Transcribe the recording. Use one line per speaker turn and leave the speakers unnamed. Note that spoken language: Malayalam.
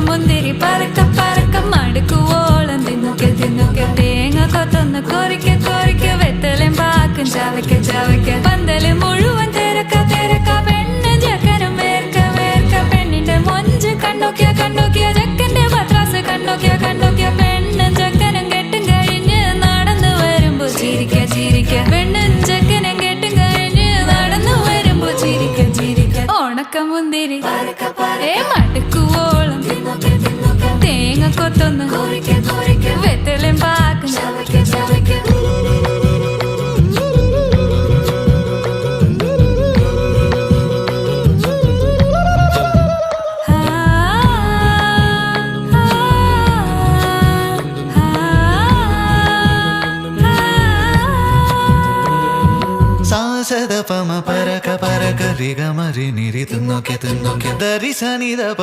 മുന്തിരി പറക്ക പറക്ക മടുക്കുവോളം തിന്നുക്കെ തിന്നുക്കെ തേങ്ങ കൊത്തൊന്ന് കൊറിക്ക കൊറിക്ക വെത്തലും പാക്കും ചവയ്ക്ക ചവയ്ക്ക പന്തല് മുഴുവൻ തിരക്ക തിരക്ക പെണ്ണ് ചക്കനും വേർക്ക വേർക്ക പെണ്ണിന്റെ മൊഞ്ച് കണ്ണോക്കിയ കണ്ണോക്കിയ ചക്കന്റെ പത്രാസ് കണ്ണോക്കിയ കണ്ണോക്കിയ പെണ്ണും ചക്കനും കെട്ടും കഴിഞ്ഞ് നടന്നു വരുമ്പോ ചിരിക്ക ചിരിക്ക പെണ്ണും ചക്കനും കെട്ടും കഴിഞ്ഞ് നടന്നു വരുമ്പോ ചിരിക്ക ചിരിക്ക ഉണക്കമുന്തിരി മടുക്കുവോളം തേങ്ങ കൊത്തൊന്ന് വെത്തലും പാക്കും
സാസദപമ പരക പരക രിഗ മരി നിരി തുന്നൊക്കെ തുന്നൊക്കെ ദരി സനി ദപ